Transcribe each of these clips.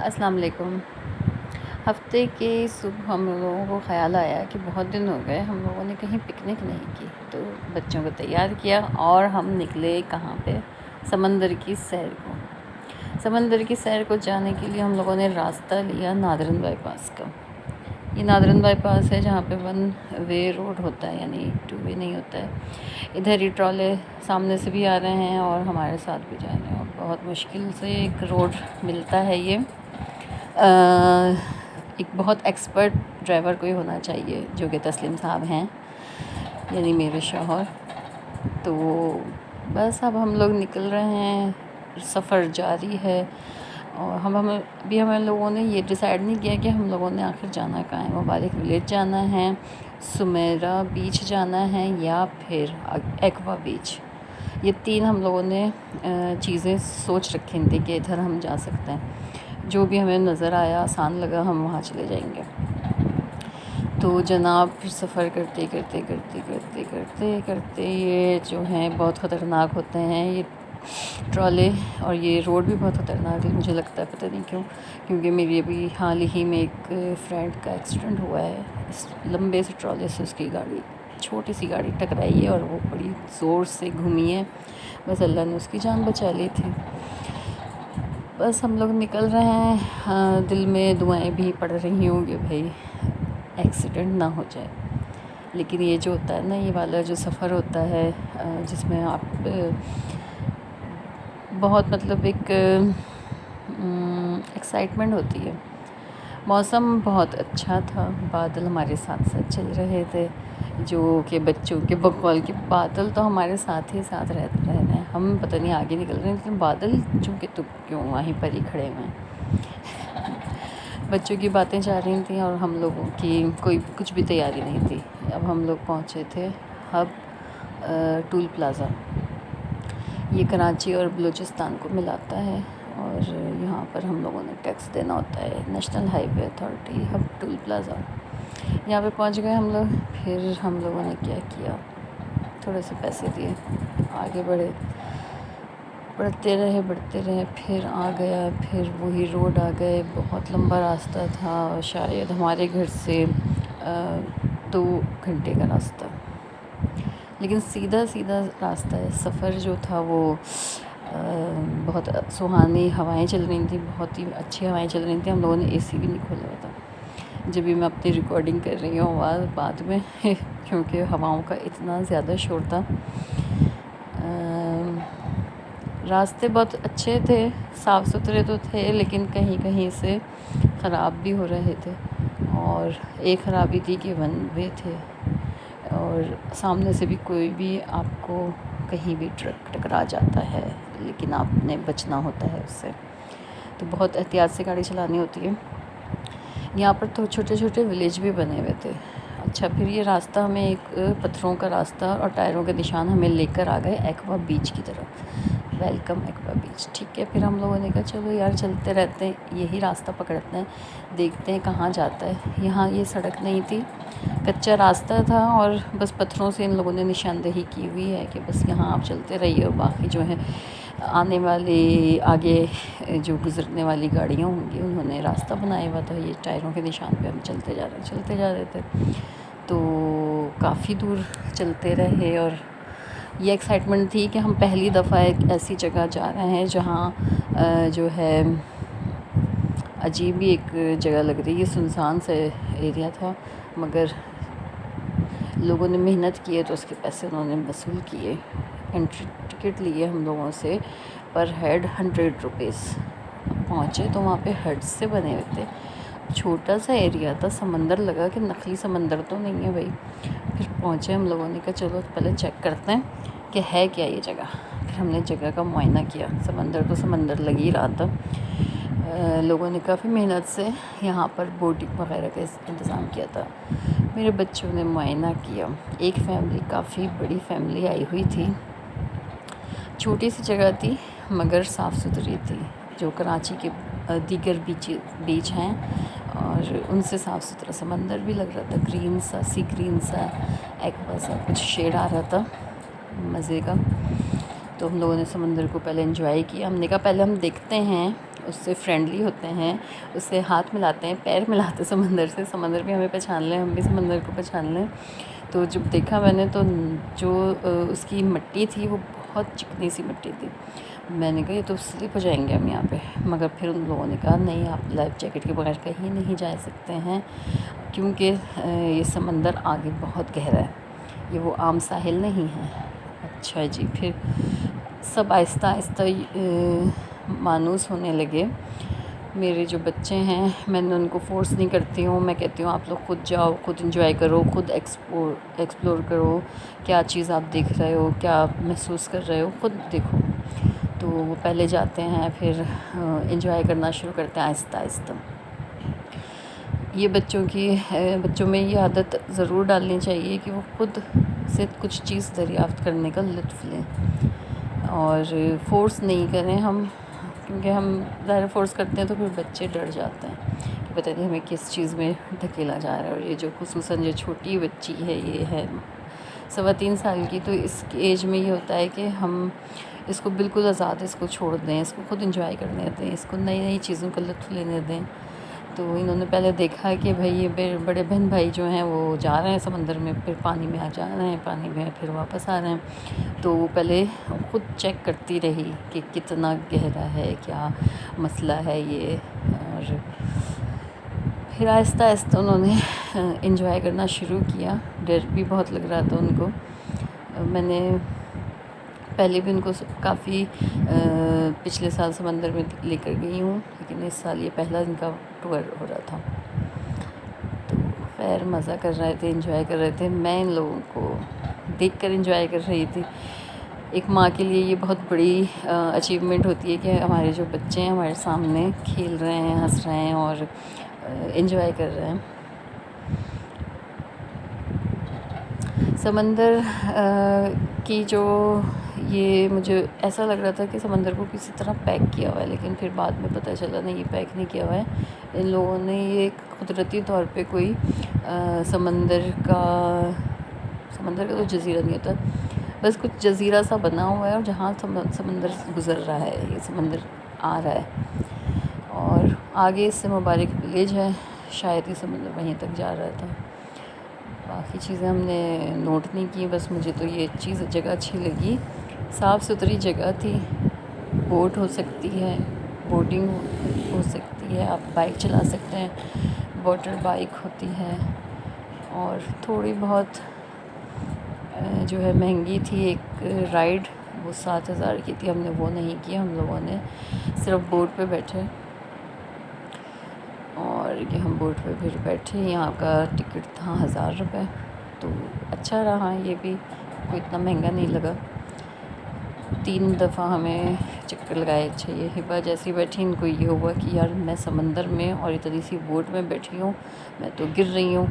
السلام علیکم۔ ہفتے کے صبح ہم لوگوں کو خیال آیا کہ بہت دن ہو گئے ہم لوگوں نے کہیں پکنک نہیں کی، تو بچوں کو تیار کیا اور ہم نکلے کہاں پہ، سمندر کی سیر کو۔ سمندر کی سیر کو جانے کے لیے ہم لوگوں نے راستہ لیا نادرن بائی پاس کا۔ یہ نادرن بائی پاس ہے جہاں پہ 1 وے روڈ ہوتا ہے، یعنی 2 وے نہیں ہوتا ہے۔ ادھر ہی ٹرالے سامنے سے بھی آ رہے ہیں اور ہمارے ساتھ بھی جا رہے ہیں، اور بہت مشکل سے ایک روڈ ملتا ہے یہ۔ ایک بہت ایکسپرٹ ڈرائیور کوئی ہونا چاہیے جو کہ تسلیم صاحب ہیں، یعنی میرے شوہر۔ تو بس اب ہم لوگ نکل رہے ہیں، سفر جاری ہے، اور ہمیں لوگوں نے یہ ڈیسائیڈ نہیں کیا کہ ہم لوگوں نے آخر جانا کہاں ہے۔ مبارک ولیج جانا ہے، سمیرا بیچ جانا ہے، یا پھر ایکوا بیچ۔ یہ 3 ہم لوگوں نے چیزیں سوچ رکھی تھیں کہ ادھر ہم جا سکتے ہیں۔ جو بھی ہمیں نظر آیا آسان لگا ہم وہاں چلے جائیں گے۔ تو جناب پھر سفر کرتے یہ جو ہیں بہت خطرناک ہوتے ہیں یہ ٹرالے، اور یہ روڈ بھی بہت خطرناک ہے مجھے لگتا ہے، پتہ نہیں کیوں، کیونکہ میری ابھی حال ہی میں ایک فرینڈ کا ایکسیڈنٹ ہوا ہے، اس لمبے سے ٹرالے سے اس کی گاڑی، چھوٹی سی گاڑی ٹکرائی ہے اور وہ بڑی زور سے گھومی ہے، بس اللہ نے اس کی جان بچا لی تھی۔ بس ہم لوگ نکل رہے ہیں، دل میں دعائیں بھی پڑھ رہی ہوں کہ بھائی ایکسیڈنٹ نہ ہو جائے۔ لیکن یہ جو ہوتا ہے نا، یہ والا جو سفر ہوتا ہے جس میں آپ بہت مطلب ایک ایکسائٹمنٹ ہوتی ہے۔ موسم بہت اچھا تھا، بادل ہمارے ساتھ ساتھ چل رہے تھے، جو کہ بچوں کے بقول کے بادل تو ہمارے ساتھ ہی ساتھ رہ رہے ہیں، ہم پتہ نہیں آگے نکل رہے ہیں لیکن بادل چونکہ تو کیوں وہیں پر ہی کھڑے ہوئے ہیں۔ بچوں کی باتیں جا رہی تھیں اور ہم لوگوں کی کچھ بھی تیاری نہیں تھی۔ اب ہم لوگ پہنچے تھے ہب ٹول پلازا، یہ کراچی اور بلوچستان کو ملاتا ہے، اور یہاں پر ہم لوگوں نے ٹیکس دینا ہوتا ہے، نیشنل ہائی وے اتھارٹی ہب ٹول پلازا۔ یہاں پہ پہنچ گئے ہم لوگ، پھر ہم لوگوں نے کیا کیا، تھوڑے سے پیسے دیے، آگے بڑھتے رہے، پھر آ گیا، پھر وہی روڈ آ گئے، بہت لمبا راستہ تھا، شاید ہمارے گھر سے 2 گھنٹے کا راستہ، لیکن سیدھا راستہ ہے۔ سفر جو تھا وہ بہت سہانی ہوائیں چل رہی تھیں، بہت ہی اچھی ہوائیں چل رہی تھیں، ہم لوگوں نے اے سی بھی نہیں کھولا ہوا تھا۔ جب بھی میں اپنی ریکارڈنگ کر رہی ہوں آواز بعد میں کیونکہ ہواؤں کا اتنا زیادہ شور تھا۔ راستے بہت اچھے تھے، صاف ستھرے تو تھے، لیکن کہیں کہیں سے خراب بھی ہو رہے تھے، اور ایک خرابی تھی کہ 1 وے تھے، اور سامنے سے بھی کوئی بھی آپ کو کہیں بھی ٹرک ٹکرا جاتا ہے، لیکن آپ نے بچنا ہوتا ہے اس سے، تو بہت احتیاط سے گاڑی چلانی ہوتی ہے۔ یہاں پر تو چھوٹے چھوٹے ولیج بھی بنے ہوئے تھے۔ اچھا، پھر یہ راستہ ہمیں ایک پتھروں کا راستہ اور ٹائروں کے نشان ہمیں لے کر آ گئے ایکوا بیچ کی طرف۔ ویلکم ایکوا بیچ، ٹھیک ہے۔ پھر ہم لوگوں نے کہا چلو یار چلتے رہتے ہیں، یہی راستہ پکڑتے ہیں، دیکھتے ہیں کہاں جاتا ہے۔ یہاں یہ سڑک نہیں تھی، کچا راستہ تھا، اور بس پتھروں سے ان لوگوں نے نشاندہی کی ہوئی ہے کہ بس یہاں آپ چلتے رہیے، اور باقی جو ہے آنے والی آگے جو گزرنے والی گاڑیاں ہوں گی انہوں نے راستہ بنایا ہوا تھا، یہ ٹائروں کے نشان پہ ہم چلتے جا رہے تھے۔ تو کافی دور چلتے رہے، اور یہ ایکسائٹمنٹ تھی کہ ہم پہلی دفعہ ایک ایسی جگہ جا رہے ہیں جہاں جو ہے عجیب ہی ایک جگہ لگ رہی ہے، سنسان سے ایریا تھا، مگر لوگوں نے محنت کی ہے تو اس کے پیسے انہوں نے وصول کیے۔ انٹری ٹکٹ لیے ہم لوگوں سے پر ہیڈ 100 روپیز۔ پہنچے تو وہاں پہ ہٹس سے بنے ہوئے تھے، چھوٹا سا ایریا تھا، سمندر لگا کہ نقلی سمندر تو نہیں ہے بھائی۔ پھر پہنچے ہم لوگوں نے کہا چلو پہلے چیک کرتے ہیں کہ ہے کیا یہ جگہ۔ پھر ہم نے جگہ کا معائنہ کیا، سمندر تو سمندر لگ ہی رہا تھا۔ لوگوں نے کافی محنت سے یہاں پر بوٹنگ وغیرہ کا انتظام کیا تھا۔ میرے بچوں نے معائنہ کیا، ایک فیملی، کافی بڑی فیملی آئی ہوئی تھی، چھوٹی سی جگہ تھی مگر صاف ستھری تھی، جو کراچی کے دیگر بیچ ہیں اور ان سے صاف ستھرا، سمندر بھی لگ رہا تھا، گرین سا، سی گرین سا، ایکوا سا، کچھ شیڈ آ رہا تھا مزے کا۔ تو ہم لوگوں نے سمندر کو پہلے انجوائے کیا، ہم نے کہا پہلے ہم دیکھتے ہیں اس سے فرینڈلی ہوتے ہیں، اس سے ہاتھ ملاتے ہیں، پیر ملاتے سمندر سے، سمندر بھی ہمیں پہچان لیں، ہم بھی سمندر کو پہچان لیں۔ تو جب دیکھا میں نے تو جو اس کی مٹی تھی وہ بہت چکنی سی مٹی تھی، میں نے کہا یہ تو سلپ ہو جائیں گے ہم یہاں پہ، مگر پھر ان لوگوں نے کہا نہیں، آپ لائف جیکٹ کے بغیر کہیں نہیں جا سکتے ہیں، کیونکہ یہ سمندر آگے بہت گہرا ہے، یہ وہ عام ساحل نہیں ہے۔ اچھا جی، پھر سب آہستہ آہستہ مانوس ہونے لگے۔ میرے جو بچے ہیں میں نے ان کو فورس نہیں کرتی ہوں، میں کہتی ہوں آپ لوگ خود جاؤ، خود انجوائے کرو، خود ایکسپلور کرو، کیا چیز آپ دیکھ رہے ہو، کیا آپ محسوس کر رہے ہو، خود دیکھو۔ تو وہ پہلے جاتے ہیں، پھر انجوائے کرنا شروع کرتے ہیں آہستہ آہستہ۔ یہ بچوں میں یہ عادت ضرور ڈالنی چاہیے کہ وہ خود سے کچھ چیز دریافت کرنے کا لطف لیں، اور فورس نہیں کریں ہم، کیونکہ ہم ظاہر فورس کرتے ہیں تو پھر بچے ڈر جاتے ہیں کہ پتہ نہیں ہمیں کس چیز میں دھکیلا جا رہا ہے۔ اور یہ جو خصوصاً جو چھوٹی بچی ہے، یہ ہے 3.25 سال کی، تو اس کی ایج میں یہ ہوتا ہے کہ ہم اس کو بالکل آزاد اس کو چھوڑ دیں، اس کو خود انجوائے کرنے دیں، اس کو نئی نئی چیزوں کا لطف لینے دیں۔ تو انہوں نے پہلے دیکھا کہ بھائی یہ بڑے بہن بھائی جو ہیں وہ جا رہے ہیں سمندر میں، پھر پانی میں آ جا رہے ہیں، پانی میں پھر واپس آ رہے ہیں، تو وہ پہلے خود چیک کرتی رہی کہ کتنا گہرا ہے، کیا مسئلہ ہے یہ، اور پھر آہستہ آہستہ انہوں نے انجوائے کرنا شروع کیا۔ ڈر بھی بہت لگ رہا تھا ان کو، میں نے پہلے بھی ان کو کافی پچھلے سال سمندر میں لے کر گئی ہوں، لیکن اس سال یہ پہلا ان کا ٹور ہو رہا تھا۔ تو خیر مزہ کر رہے تھے، انجوائے کر رہے تھے، میں ان لوگوں کو دیکھ کر انجوائے کر رہی تھی۔ ایک ماں کے لیے یہ بہت بڑی اچیومنٹ ہوتی ہے کہ ہمارے جو بچے ہیں ہمارے سامنے کھیل رہے ہیں، ہنس رہے ہیں اور انجوائے کر رہے ہیں۔ سمندر کی جو یہ مجھے ایسا لگ رہا تھا کہ سمندر کو کسی طرح پیک کیا ہوا ہے، لیکن پھر بعد میں پتہ چلا نہیں، یہ پیک نہیں کیا ہوا ہے، ان لوگوں نے یہ قدرتی طور پہ کوئی سمندر کا تو جزیرہ نہیں ہوتا، بس کچھ جزیرہ سا بنا ہوا ہے، اور جہاں سمندر گزر رہا ہے، یہ سمندر آ رہا ہے، اور آگے اس سے مبارک ولیج ہے، شاید یہ سمندر وہیں تک جا رہا تھا۔ باقی چیزیں ہم نے نوٹ نہیں کی، بس مجھے تو یہ جگہ اچھی لگی، صاف ستھری جگہ تھی، بوٹ ہو سکتی ہے، بوٹنگ ہو سکتی ہے، آپ بائک چلا سکتے ہیں، واٹر بائک ہوتی ہے، اور تھوڑی بہت جو ہے مہنگی تھی ایک رائڈ، وہ 7,000 کی تھی، ہم نے وہ نہیں کی، ہم لوگوں نے صرف بوٹ پہ بیٹھے، اور یہ ہم بوٹ پہ پھر بیٹھے، یہاں کا ٹکٹ تھا 1,000 روپے، تو اچھا رہا، یہ بھی کوئی اتنا مہنگا نہیں لگا۔ 3 دفعہ ہمیں چکر لگائے۔ اچھا یہ ہبا جیسی بیٹھی، ان کو یہ ہوا کہ یار میں سمندر میں اور اتنی سی بوٹ میں بیٹھی ہوں، میں تو گر رہی ہوں،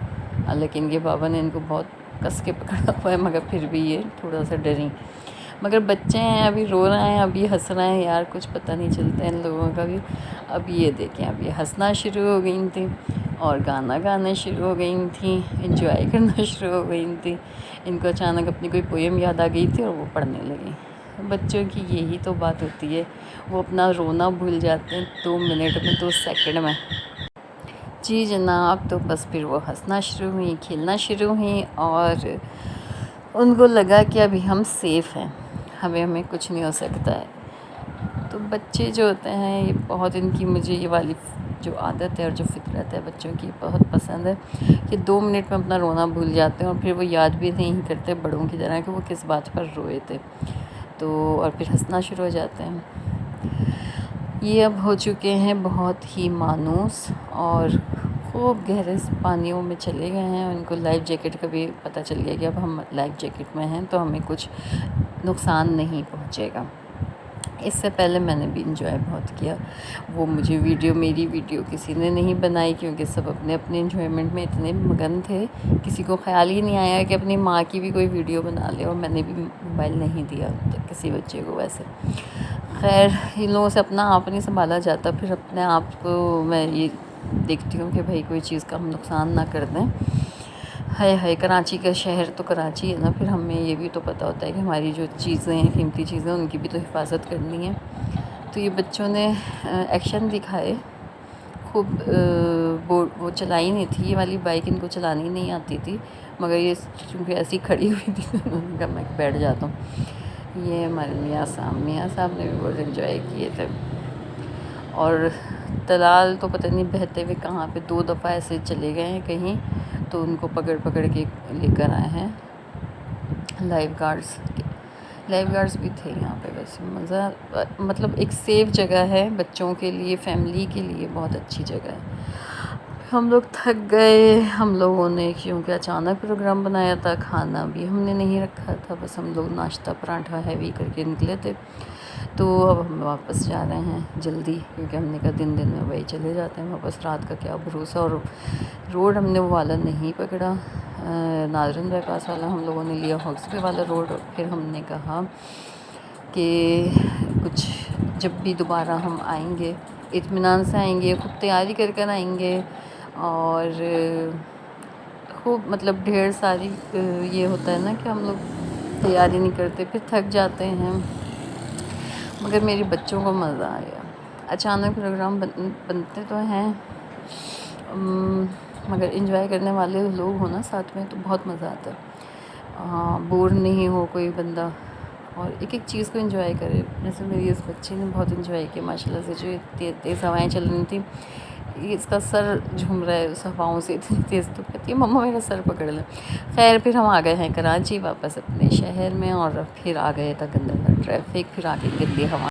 لیکن یہ بابا نے ان کو بہت کس کے پکڑا ہوا ہے، مگر پھر بھی یہ تھوڑا سا ڈریں، مگر بچے ہیں، ابھی رو رہے ہیں، ابھی ہنس رہے ہیں، یار کچھ پتہ نہیں چلتا ہے ان لوگوں کا بھی۔ اب یہ دیکھیں، اب یہ ہنسنا شروع ہو گئی تھیں، اور گانا گانا شروع ہو گئی تھیں، انجوائے کرنا شروع ہو گئی تھیں، ان کو اچانک اپنی کوئی پویم یاد آ گئی تھی اور وہ پڑھنے لگیں۔ بچوں کی یہی تو بات ہوتی ہے، وہ اپنا رونا بھول جاتے ہیں 2 منٹ میں، 2 سیکنڈ میں۔ جی جناب، تو بس پھر وہ ہنسنا شروع ہوئیں، کھیلنا شروع ہوئیں، اور ان کو لگا کہ ابھی ہم سیف ہیں، ہمیں کچھ نہیں ہو سکتا ہے۔ تو بچے جو ہوتے ہیں یہ بہت، ان کی مجھے یہ والی جو عادت ہے اور جو فطرت ہے بچوں کی بہت پسند ہے، کہ 2 منٹ میں اپنا رونا بھول جاتے ہیں، اور پھر وہ یاد بھی نہیں کرتے بڑوں کی طرح کہ وہ کس بات پر روئے تھے، تو اور پھر ہنسنا شروع ہو جاتے ہیں۔ یہ اب ہو چکے ہیں بہت ہی مانوس، اور خوب گہرے پانیوں میں چلے گئے ہیں، ان کو لائف جیکٹ کا بھی پتہ چل گیا کہ اب ہم لائف جیکٹ میں ہیں تو ہمیں کچھ نقصان نہیں پہنچے گا۔ اس سے پہلے میں نے بھی انجوائے بہت کیا، وہ مجھے میری ویڈیو کسی نے نہیں بنائی، کیونکہ سب اپنے اپنے انجوائمنٹ میں اتنے مگن تھے، کسی کو خیال ہی نہیں آیا کہ اپنی ماں کی بھی کوئی ویڈیو بنا لے، اور میں نے بھی موبائل نہیں دیا کسی بچے کو ویسے۔ خیر ان لوگوں سے اپنا آپ نہیں سنبھالا جاتا، پھر اپنے آپ کو میں یہ دیکھتی ہوں کہ بھائی کوئی چیز کا ہم نقصان نہ کر دیں۔ ہائے کراچی کا شہر تو کراچی ہے نا، پھر ہمیں یہ بھی تو پتہ ہوتا ہے کہ ہماری جو چیزیں ہیں، قیمتی چیزیں، ان کی بھی تو حفاظت کرنی ہے۔ تو یہ بچوں نے ایکشن دکھائے خوب. وہ چلائی نہیں تھی یہ والی بائک، ان کو چلانی نہیں آتی تھی، مگر یہ چونکہ ایسی کھڑی ہوئی تھی تو انہوں نے کہا میں بیٹھ جاتا ہوں. یہ ہمارے میاں صاحب نے بھی بہت انجوائے کیے تھے. اور طلال تو پتہ نہیں بہتے ہوئے کہاں پہ 2 دفعہ ایسے چلے گئے ہیں کہیں، تو ان کو پکڑ کے لے کر آئے ہیں. لائف گارڈس بھی تھے یہاں پہ. ویسے مزہ، مطلب ایک سیف جگہ ہے بچوں کے لیے، فیملی کے لیے بہت اچھی جگہ ہے. ہم لوگ تھک گئے. ہم لوگوں نے کیونکہ اچانک پروگرام بنایا تھا، کھانا بھی ہم نے نہیں رکھا تھا، بس ہم لوگ ناشتہ پراٹھا ہیوی کر کے نکلے تھے. تو اب ہم واپس جا رہے ہیں جلدی، کیونکہ ہم نے کہا دن میں وہی چلے جاتے ہیں واپس، رات کا کیا بھروسہ. اور روڈ ہم نے وہ والا نہیں پکڑا، ناظرن بائی پاس والا ہم لوگوں نے لیا، ہاکس وے والا روڈ. پھر ہم نے کہا کہ کچھ جب بھی دوبارہ ہم آئیں گے اطمینان سے آئیں گے، خوب تیاری کر آئیں گے. اور خوب مطلب ڈھیر ساری یہ ہوتا ہے نا کہ ہم لوگ تیاری نہیں کرتے پھر تھک جاتے ہیں. مگر میرے بچوں کو مزہ آیا. اچانک پروگرام بنتے تو ہیں، مگر انجوائے کرنے والے لوگ ہوں نا ساتھ میں تو بہت مزہ آتا ہے. بور نہیں ہو کوئی بندہ، اور ایک چیز کو انجوائے کرے. جیسے میری اس بچی نے بہت انجوائے کیا ماشاء اللہ سے، جو تیز ہوائیں چل رہی تھیں، اس کا سر جھوم رہا ہے اس ہواؤں سے اتنی تیز، تو کہتی ہے مما میرا سر پکڑ لیں. خیر پھر ہم آ گئے ہیں کراچی واپس اپنے شہر میں، اور پھر آ گئے تھا گندا ٹریفک، پھر آ گئی گندی ہوا.